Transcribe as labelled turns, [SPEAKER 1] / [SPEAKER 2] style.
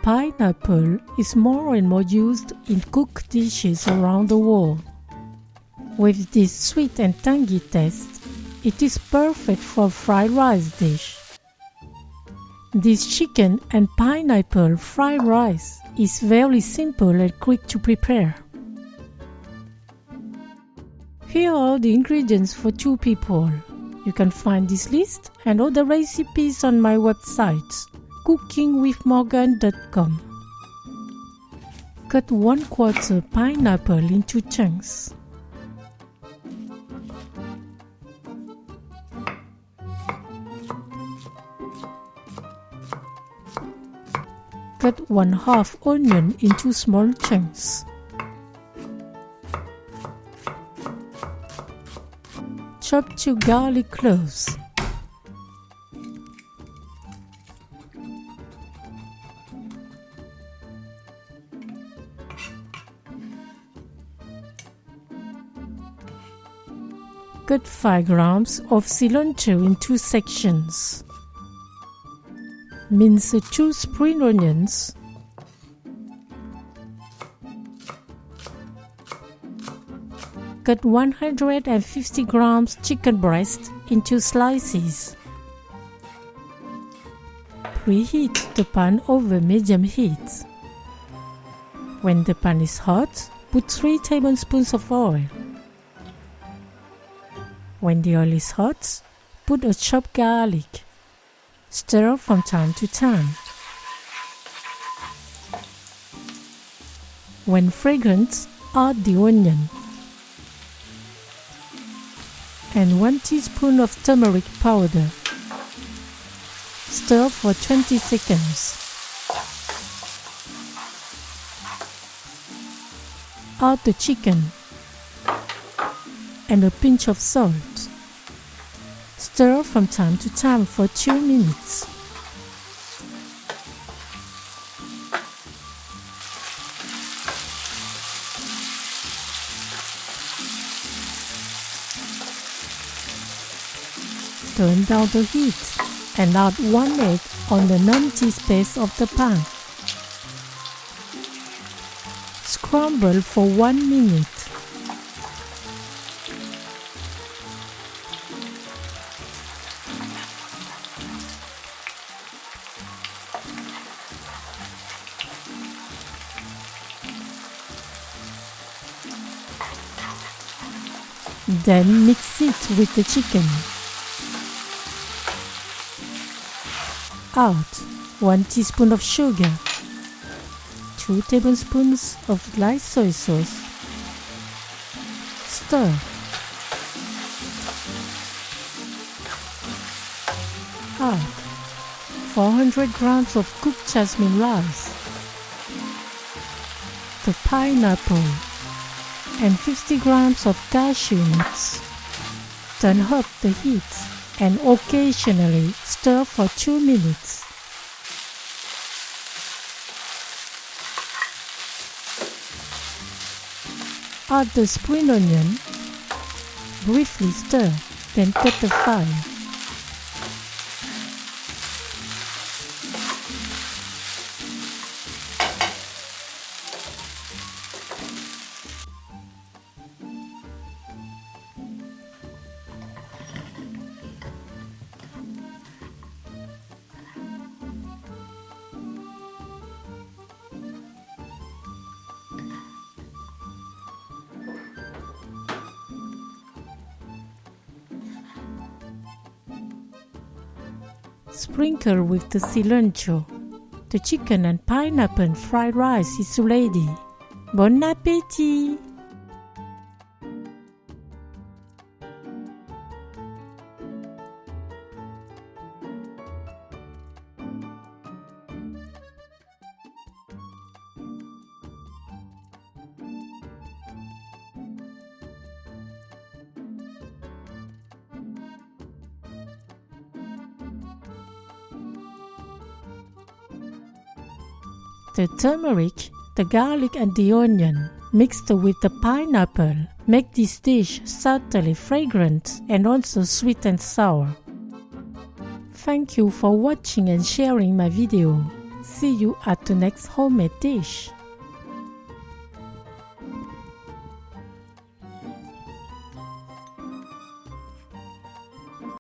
[SPEAKER 1] pineapple is more and more used in cooked dishes around the world. With this sweet and tangy taste, it is perfect for a fried rice dish. This chicken and pineapple fried rice is very simple and quick to prepare. Here are the ingredients for 2 people. You can find this list and other recipes on my website, cookingwithmorgane.com. Cut 1/4 pineapple into chunks. Cut 1/2 onion into small chunks. Chop 2 garlic cloves. Cut 5 grams of cilantro into sections. Mince 2 spring onions. Cut 150 grams chicken breast into slices. Preheat the pan over medium heat. When the pan is hot, put 3 tablespoons of oil. When the oil is hot, put a chopped garlic. Stir from time to time. When fragrant, add the onion and 1 teaspoon of turmeric powder. Stir for 20 seconds. Add the chicken and a pinch of salt. Stir from time to time for 2 minutes. Turn down the heat and add 1 egg on the non-tea space of the pan. Scramble for 1 minute. Then mix it with the chicken. Add 1 teaspoon of sugar, 2 tablespoons of light soy sauce. Stir. Add 400 grams of cooked jasmine rice, the pineapple, and 50 grams of cashew nuts. Turn up the heat and occasionally stir for 2 minutes. Add the spring onion, briefly stir, then cut the fire. Sprinkle with the cilantro. The chicken and pineapple fried rice is ready. Bon appétit! The turmeric, the garlic and the onion mixed with the pineapple make this dish subtly fragrant and also sweet and sour. Thank you for watching and sharing my video. See you at the next homemade dish.